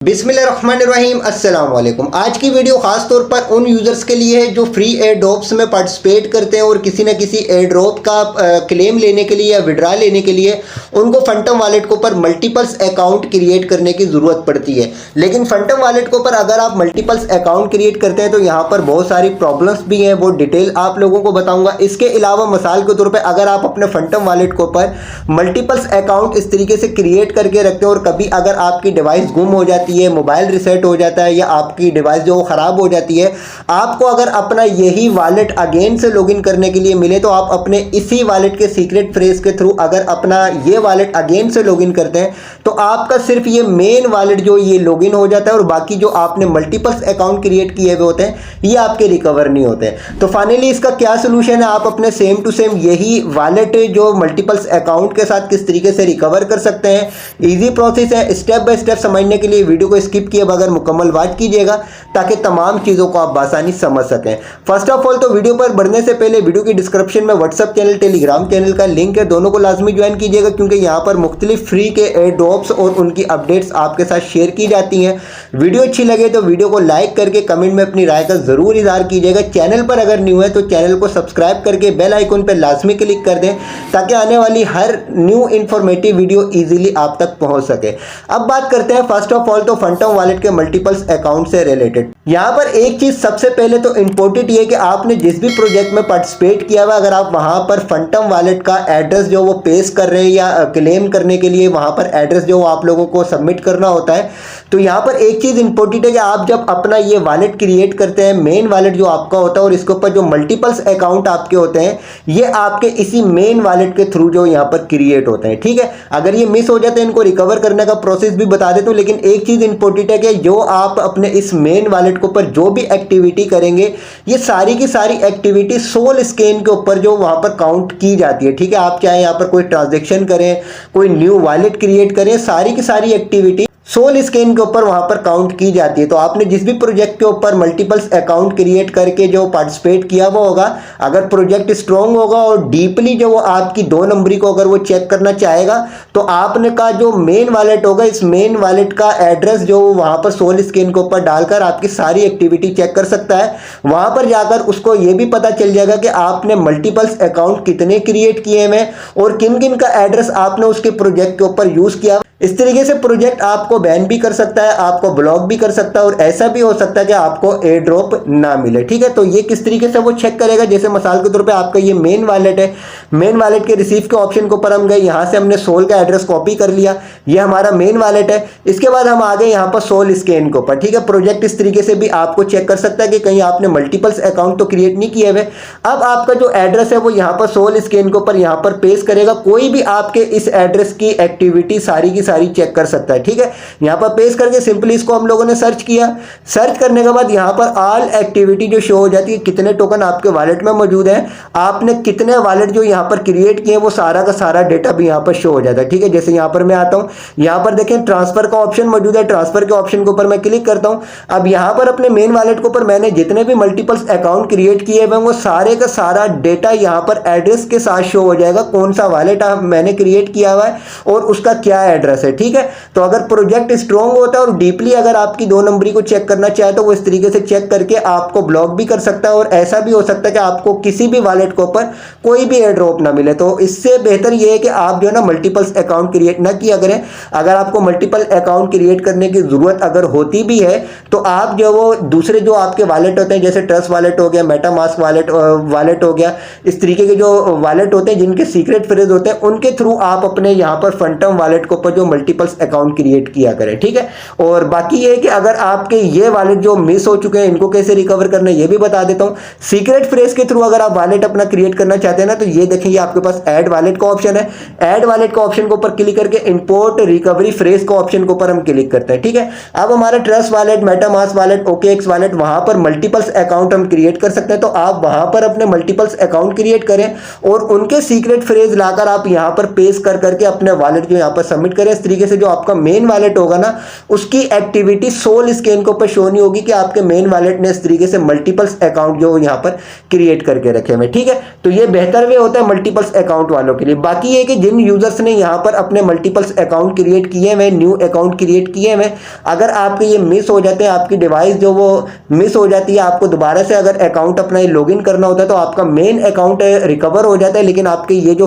बिस्मिल्लाहिर्रहमानिर्रहीम अस्सलाम वालेकुम। आज की वीडियो खास तौर पर उन यूज़र्स के लिए है जो फ्री एयर ड्रॉप्स में पार्टिसिपेट करते हैं और किसी न किसी एयर ड्रॉप का क्लेम लेने के लिए या विड्रा लेने के लिए उनको फंटम वॉलेट के ऊपर मल्टीपल्स अकाउंट क्रिएट करने की ज़रूरत पड़ती है। लेकिन फंटम वॉलेट के ऊपर अगर आप मल्टीपल्स अकाउंट क्रिएट करते हैं तो यहाँ पर बहुत सारी प्रॉब्लम्स भी हैं, वो डिटेल आप लोगों को बताऊँगा। इसके अलावा मिसाल के तौर पर अगर आप अपने फंटम वॉलेट के ऊपर मल्टीपल्स अकाउंट इस तरीके से क्रिएट करके रखते हैं और कभी अगर आपकी डिवाइस गुम हो जाती है, मोबाइल रिसेट हो जाता है या आपकी डिवाइस जो ख़राब हो जाती है, आपको अगर अपना यही वॉलेट अगेन से लॉगिन करने के लिए मिले तो आप अपने इसी वॉलेट के सीक्रेट फ्रेज के थ्रू अगर अपना ये वॉलेट अगेन से लॉगिन करते हैं तो आपका सिर्फ ये मेन वॉलेट जो ये लॉगिन हो जाता है और बाकी जो आपने मल्टीपल्स अकाउंट क्रिएट किए हुए होते हैं ये आपके रिकवर नहीं होते। तो फाइनली इसका क्या सोल्यूशन है, आप अपने सेम टू सेम यही वॉलेट जो मल्टीपल्स अकाउंट के साथ किस तरीके से रिकवर कर सकते हैं। ईजी प्रोसेस है, स्टेप बाय स्टेप समझने के लिए वीडियो को स्किप किए बगैर मुकम्मल वॉच कीजिएगा ताकि तमाम चीज़ों को आप आसानी समझ सकें। फर्स्ट ऑफ ऑल तो वीडियो पर बढ़ने से पहले वीडियो की डिस्क्रिप्शन में व्हाट्सएप चैनल, टेलीग्राम चैनल का लिंक है, दोनों को लाजमी ज्वाइन कीजिएगा क्योंकि यहाँ पर मुख्तलिफ फ्री के एयर ड्रॉप्स और उनकी अपडेट्स आपके साथ शेयर की जाती हैं। वीडियो अच्छी लगे तो वीडियो को लाइक करके कमेंट में अपनी राय का ज़रूर इजहार कीजिएगा। चैनल पर अगर न्यू है तो चैनल को सब्सक्राइब करके बेल आइकन पर लाजमी क्लिक कर दें ताकि आने वाली हर न्यू इंफॉर्मेटिव वीडियो ईजिली आप तक पहुँच सके। अब बात करते हैं फर्स्ट ऑफ ऑल तो फंटम वॉलेट के मल्टीपल्स अकाउंट से रिलेटेड। यहाँ पर एक चीज सबसे पहले तो इंपॉर्टेंट ये कि आपने जिस भी प्रोजेक्ट में पार्टिसिपेट किया हुआ अगर आप वहां पर फंटम वॉलेट का एड्रेस जो वो पेश कर रहे हैं या क्लेम करने के लिए वहां पर एड्रेस जो आप लोगों को सबमिट करना होता है, तो यहाँ पर एक चीज इंपॉर्टेंट है कि आप जब अपना ये वॉलेट क्रिएट करते हैं, मेन वॉलेट जो आपका होता है और इसके ऊपर जो मल्टीपल्स अकाउंट आपके होते हैं ये आपके इसी मेन वॉलेट के थ्रू जो यहाँ पर क्रिएट होते हैं। ठीक है, अगर ये मिस हो जाते हैं इनको रिकवर करने का प्रोसेस भी बता देता हूँ, लेकिन एक चीज इंपॉर्टेंट है कि जो आप अपने इस मेन वॉलेट के ऊपर जो भी एक्टिविटी करेंगे ये सारी की सारी एक्टिविटी सोल स्कैन के ऊपर जो वहां पर काउंट की जाती है। ठीक है, आप चाहे यहाँ पर कोई ट्रांजैक्शन करें, कोई न्यू वॉलेट क्रिएट करें, सारी की सारी एक्टिविटी सोल स्कैन के ऊपर वहां पर काउंट की जाती है। तो आपने जिस भी प्रोजेक्ट के ऊपर मल्टीपल्स अकाउंट क्रिएट करके जो पार्टिसिपेट किया हुआ होगा, अगर प्रोजेक्ट स्ट्रॉन्ग होगा और डीपली जो वो आपकी 2 नंबरी को अगर वो चेक करना चाहेगा तो आपने का जो मेन वॉलेट होगा इस मेन वॉलेट का एड्रेस जो वहां पर सोल स्कैन के ऊपर डालकर आपकी सारी एक्टिविटी चेक कर सकता है। वहां पर जाकर उसको ये भी पता चल जाएगा कि आपने मल्टीपल्स अकाउंट कितने क्रिएट किए हैं और किन किन का एड्रेस आपने उसके प्रोजेक्ट के ऊपर यूज किया। इस तरीके से प्रोजेक्ट आपको बैन भी कर सकता है, आपको ब्लॉक भी कर सकता है और ऐसा भी हो सकता है कि आपको एयर ड्रॉप ना मिले। ठीक है, तो ये किस तरीके से वो चेक करेगा, जैसे मिसाल के तौर पे आपका ये मेन वॉलेट है, मेन वॉलेट के रिसीव के ऑप्शन के ऊपर हम गए, यहाँ से हमने सोल का एड्रेस कॉपी कर लिया, ये हमारा मेन वॉलेट है। इसके बाद हम आ गए यहाँ पर सोल स्कैन के ऊपर। ठीक है, प्रोजेक्ट इस तरीके से भी आपको चेक कर सकता है कि कहीं आपने मल्टीपल्स अकाउंट तो क्रिएट नहीं किए हुए। अब आपका जो एड्रेस है वो यहाँ पर सोल स्कैन के ऊपर यहाँ पर पेश करेगा, कोई भी आपके इस एड्रेस की एक्टिविटी सारी की सारी चेक कर सकता है। ठीक है, यहां पर पेश करके सिंपली इसको हम लोगों ने सर्च किया। सर्च करने के बाद यहां पर ऑल एक्टिविटी जो शो हो जाती है, कितने टोकन आपके वॉलेट में मौजूद है, आपने कितने वॉलेट जो यहां पर क्रिएट किए वो सारा का सारा डेटा भी यहां पर शो हो जाता है। ठीक है, जैसे यहां पर मैं आता हूं, यहां पर देखें ट्रांसफर का ऑप्शन मौजूद है, ट्रांसफर के ऑप्शन के ऊपर मैं क्लिक करता हूं। अब यहां पर अपने मेन वॉलेट के ऊपर मैंने जितने भी मल्टीपल्स अकाउंट क्रिएट किए हुए वो सारे का सारा डेटा यहां पर एड्रेस के साथ शो हो जाएगा, कौन सा वॉलेट मैंने क्रिएट किया हुआ है और उसका क्या एड्रेस है। ठीक है, तो अगर प्रोजेक्ट स्ट्रॉन्ग होता है और डीपली अगर आपकी 2 नंबरी को चेक करना चाहे तो वो इस तरीके से चेक करके आपको ब्लॉक भी कर सकता है और ऐसा भी हो सकता है कि आपको किसी भी वॉलेट के ऊपर कोई भी एयर ड्रॉप ना मिले। तो इससे बेहतर ये है कि आप जो है ना मल्टीपल्स अकाउंट क्रिएट ना किया करें। अगर आपको मल्टीपल अकाउंट क्रिएट करने की जरूरत अगर होती भी है तो आप जो वो दूसरे जो आपके वॉलेट होते हैं, जैसे ट्रस्ट वॉलेट हो गया, मेटामास्क वॉलेट हो गया, इस तरीके के जो वॉलेट होते हैं जिनके सीक्रेट फ्रेज होते हैं उनके थ्रू आप अपने यहाँ पर फंटम वॉलेट के ऊपर जो मल्टीपल्स अकाउंट क्रिएट किया करें। ठीक है, और बाकी ये है कि अगर आपके ये वॉलेट जो मिस हो चुके हैं इनको कैसे रिकवर करना है ये भी बता देता हूं। सीक्रेट फ्रेज के थ्रू अगर आप वॉलेट अपना क्रिएट करना चाहते हैं ना तो ये देखिए आपके पास ऐड वॉलेट का ऑप्शन है। ऐड वॉलेट का ऑप्शन के ऊपर क्लिक करके इंपोर्ट रिकवरी फ्रेज का ऑप्शन के ऊपर हम क्लिक करते हैं। ठीक है, अब हमारा trust wallet, MetaMask wallet, OKX wallet, वहां पर मल्टीपल्स अकाउंट हम क्रिएट कर सकते हैं। तो आप वहां पर अपने मल्टीपल्स अकाउंट क्रिएट करें और उनके सीक्रेट फ्रेज लाकर आप यहां पर पेस्ट कर करके अपने वॉलेट जो यहां पर सबमिट करें। इस तरीके से जो आपका मेन वॉलेट होगा ना, उसकी एक्टिविटी सोल स्कैन के ऊपर शो नहीं होगी कि आपके मेन वॉलेट ने इस तरीके से मल्टीपल्स अकाउंट जो यहाँ पर क्रिएट करके रखे हुए। ठीक है, तो ये बेहतर वे होता है मल्टीपल्स अकाउंट वालों के लिए। बाकी ये कि जिन यूजर्स ने यहाँ पर अपने मल्टीपल्स अकाउंट क्रिएट किए हुए, न्यू अकाउंट क्रिएट किए हुए, अगर आपके ये मिस हो जाते हैं, आपकी डिवाइस जो वो मिस हो जाती है, आपको दोबारा से अगर अकाउंट अपना लॉगिन करना होता है तो आपका मेन अकाउंट रिकवर हो जाता है, लेकिन आपके ये जो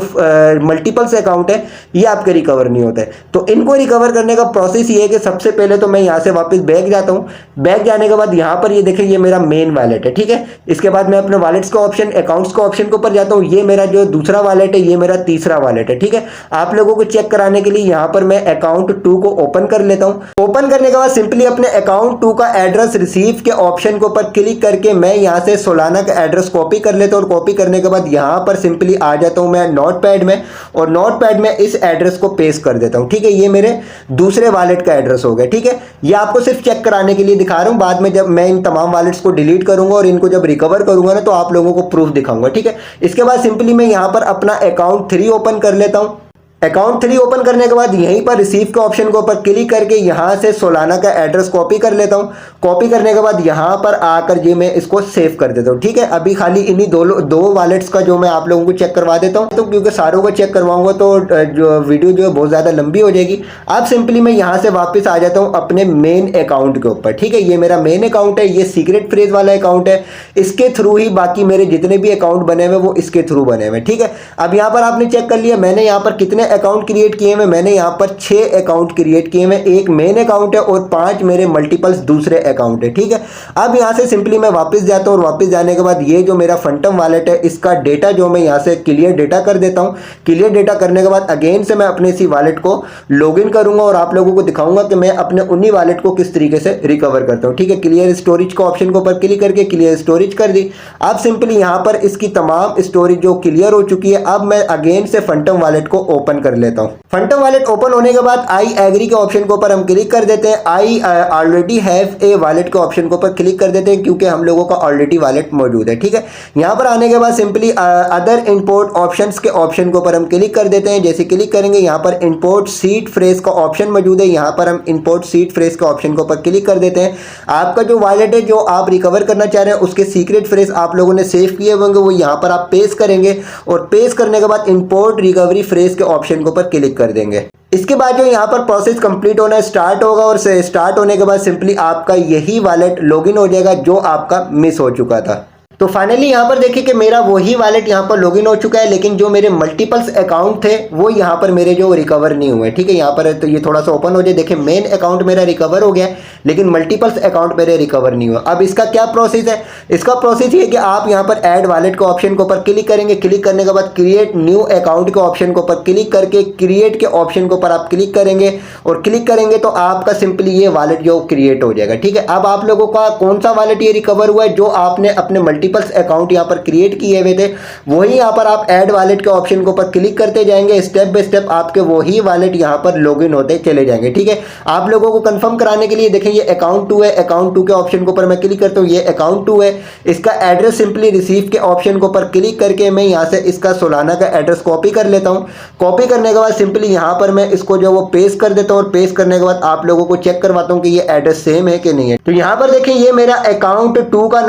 मल्टीपल्स अकाउंट है ये आपके रिकवर नहीं होते। तो इनको रिकवर करने का प्रोसेस ये है कि सबसे पहले तो मैं यहाँ से वापस बैक जाता हूँ। बैक जाने के बाद यहाँ पर ये देखें, ये मेरा मेन वॉलेट है। ठीक है, इसके बाद मैं अपने वॉलेट्स का ऑप्शन, अकाउंट्स का ऑप्शन के ऊपर जाता हूँ। ये मेरा जो दूसरा वॉलेट है, ये मेरा तीसरा वॉलेट है। ठीक है, आप लोगों को चेक कराने के लिए यहाँ पर मैं अकाउंट 2 को ओपन कर लेता हूँ। ओपन करने के बाद सिंपली अपने अकाउंट 2 का एड्रेस रिसीव के ऑप्शन के ऊपर क्लिक करके मैं यहाँ से सोलाना का एड्रेस कॉपी कर लेता हूँ, और कॉपी करने के बाद यहाँ पर सिंपली आ जाता हूँ मैं नोटपैड में, और नोटपैड में इस एड्रेस को पेस्ट कर देता हूँ। ठीक है, ये मेरे दूसरे वॉलेट का एड्रेस हो गया। ठीक है, ये आपको सिर्फ चेक कराने के लिए दिखा रहा हूँ। बाद में जब मैं इन तमाम वॉलेट्स को डिलीट करूंगा और इनको जब रिकवर करूंगा ना, तो आप लोगों को प्रूफ दिखाऊंगा। ठीक है, इसके बाद सिंपली मैं यहाँ पर अपना अकाउंट 3 ओपन कर लेता हूँ। अकाउंट 3 ओपन करने के बाद यहीं पर रिसीव के ऑप्शन के ऊपर क्लिक करके यहाँ से सोलाना का एड्रेस कॉपी कर लेता हूँ। कॉपी करने के बाद यहाँ पर आकर ये मैं इसको सेव कर देता हूँ। ठीक है, अभी खाली इन्हीं दो वॉलेट्स का जो मैं आप लोगों को चेक करवा देता हूँ, तो क्योंकि सारों को चेक करवाऊंगा तो जो वीडियो जो है बहुत ज़्यादा लंबी हो जाएगी। अब सिंपली मैं यहाँ से वापस आ जाता हूँ अपने मेन अकाउंट के ऊपर। ठीक है, ये मेरा मेन अकाउंट है, ये सीक्रेट फ्रेज वाला अकाउंट है, इसके थ्रू ही बाकी मेरे जितने भी अकाउंट बने हुए वो इसके थ्रू बने हुए। ठीक है, अब यहाँ पर आपने चेक कर लिया मैंने यहाँ पर कितने अकाउंट क्रिएट किए हैं। मैंने यहाँ पर 6 अकाउंट क्रिएट किए हैं, एक मेन अकाउंट है और 5 मेरे मल्टीपल्स दूसरे अकाउंट है। ठीक है, अब यहाँ से सिंपली मैं वापस जाता हूँ, और वापस जाने के बाद ये जो मेरा फंटम वॉलेट है इसका डेटा जो मैं यहाँ से क्लियर डेटा कर देता हूँ। क्लियर डेटा करने के बाद अगेन से मैं अपने इसी वॉलेट को लॉगिन करूंगा और आप लोगों को दिखाऊंगा कि मैं अपने उन्हीं वॉलेट को किस तरीके से रिकवर करता हूँ। ठीक है, क्लियर स्टोरेज का ऑप्शन के ऊपर क्लिक करके क्लियर स्टोरेज कर दी। अब सिंपली यहाँ पर इसकी तमाम स्टोरेज जो क्लियर हो चुकी है, अब मैं अगेन से फंटम वॉलेट को ओपन कर लेता हूँ। फंटम वॉलेट ओपन होने के बाद आई एग्री के ऑप्शन के ऊपर हम क्लिक कर देते हैं। I already have a wallet के ऑप्शन के ऊपर क्लिक कर देते हैं, क्योंकि हम लोगों का ऑलरेडी वॉलेट मौजूद है। ठीक है, यहाँ पर आने के बाद सिंपली अदर इंपोर्ट ऑप्शंस के ऑप्शन के ऊपर हम क्लिक कर देते हैं। जैसे क्लिक करेंगे यहाँ पर इंपोर्ट सीड फ्रेज का ऑप्शन मौजूद है, यहाँ पर हम इंपोर्ट सीड फ्रेज के ऑप्शन के ऊपर क्लिक कर देते हैं। आपका जो वॉलेट है जो आप रिकवर करना चाह रहे हैं उसके सीक्रेट फ्रेज आप लोगों ने सेव किए होंगे, वो यहाँ पर आप पेस्ट करेंगे, और पेस्ट करने के बाद इंपोर्ट रिकवरी फ्रेज के ऑप्शन के ऊपर क्लिक कर देंगे। इसके बाद जो यहाँ पर प्रोसेस कंप्लीट होना स्टार्ट होगा, और स्टार्ट होने के बाद सिंपली आपका यही वॉलेट लॉगिन हो जाएगा जो आपका मिस हो चुका था। तो फाइनली यहाँ पर देखिए कि मेरा वही वॉलेट यहाँ पर लॉगिन हो चुका है, लेकिन जो मेरे मल्टीपल्स अकाउंट थे वो यहाँ पर मेरे जो रिकवर नहीं हुए। ठीक है, यहाँ पर तो ये थोड़ा सा ओपन हो जाए, देखिए मेन अकाउंट मेरा रिकवर हो गया है, लेकिन मल्टीपल्स अकाउंट मेरे रिकवर नहीं हुआ। अब इसका क्या प्रोसेस है? इसका प्रोसेस ये कि आप यहाँ पर ऐड वॉलेट के ऑप्शन के ऊपर क्लिक करेंगे। क्लिक करने के बाद क्रिएट न्यू अकाउंट के ऑप्शन के ऊपर क्लिक करके क्रिएट के ऑप्शन के ऊपर आप क्लिक करेंगे, और क्लिक करेंगे तो आपका सिंपली ये वॉलेट जो क्रिएट हो जाएगा। ठीक है, अब आप लोगों का कौन सा वॉलेट ये रिकवर हुआ है? जो आपने अपने मल्टीपल्स अकाउंट यहाँ पर क्रिएट किए हुए थे, वही यहाँ पर आप ऐड वॉलेट के ऑप्शन के ऊपर क्लिक करते जाएंगे। स्टेप बाय स्टेप आपके वही वॉलेट यहाँ पर लॉगिन होते चले जाएंगे। ठीक है, आप लोगों को कंफर्म कराने के लिए देखें ये अकाउंट 2 है, अकाउंट 2 के ऑप्शन के ऊपर मैं क्लिक करता हूँ, ये अकाउंट 2 है। इसका एड्रेस सिंपली रिसीव के ऑप्शन के ऊपर क्लिक करके मैं यहाँ से इसका सोलाना का एड्रेस कॉपी कर लेता हूँ। कॉपी करने के बाद सिंपली यहाँ पर मैं इसको जो वो पेस्ट कर देता हूँ, और पेस्ट करने के बाद आप लोगों को चेक करवाता हूँ कि ये एड्रेस सेम है कि नहीं है। तो यहाँ पर देखें ये मेरा अकाउंट 2 का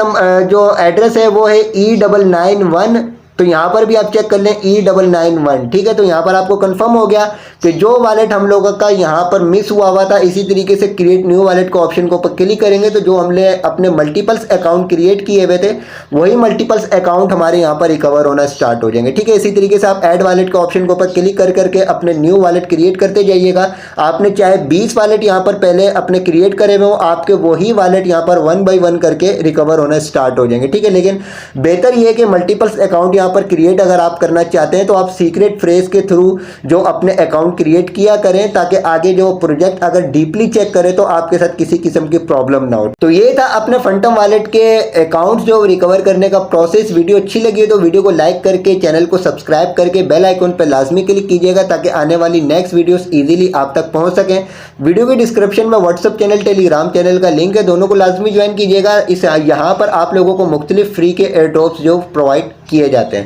जो एड्रेस है वो है E991। तो यहाँ पर भी आप चेक कर लें E991। ठीक है, तो यहाँ पर आपको कंफर्म हो गया कि जो वॉलेट हम लोगों का यहाँ पर मिस हुआ था, इसी तरीके से क्रिएट न्यू वॉलेट के ऑप्शन को क्लिक करेंगे तो जो हमने अपने मल्टीपल्स अकाउंट क्रिएट किए हुए थे वही मल्टीपल्स अकाउंट हमारे यहाँ पर रिकवर होना स्टार्ट हो जाएंगे। ठीक है, इसी तरीके से आप ऐड वॉलेट के ऑप्शन के ऊपर क्लिक कर करके अपने न्यू वॉलेट क्रिएट करते जाइएगा। आपने चाहे 20 वॉलेट यहाँ पर पहले अपने क्रिएट करे हुए हो, आपके वही वॉलेट यहाँ पर 1 बाय 1 करके रिकवर होना स्टार्ट हो जाएंगे। ठीक है, लेकिन बेहतर ये है कि मल्टीपल्स अकाउंट यहाँ पर क्रिएट अगर आप करना चाहते हैं तो आप सीक्रेट फ्रेज के थ्रू जो अपने अकाउंट क्रिएट किया करें, ताकि आगे जो प्रोजेक्ट अगर डीपली चेक करें तो आपके साथ किसी किस्म की प्रॉब्लम ना हो। तो ये था अपने फंटम वॉलेट के अकाउंट जो रिकवर करने का प्रोसेस। वीडियो अच्छी लगी है तो वीडियो को लाइक करके चैनल को सब्सक्राइब करके बेल आइकन पर लाजमी क्लिक कीजिएगा, ताकि आने वाली नेक्स्ट वीडियोस इजीली आप तक पहुंच सकें। वीडियो के डिस्क्रिप्शन में व्हाट्सएप चैनल, टेलीग्राम चैनल का लिंक है, दोनों को लाजमी ज्वाइन कीजिएगा। यहाँ पर आप लोगों को मुख्तलिफ फ्री के एयर ड्रॉप्स जो प्रोवाइड किए जाते हैं।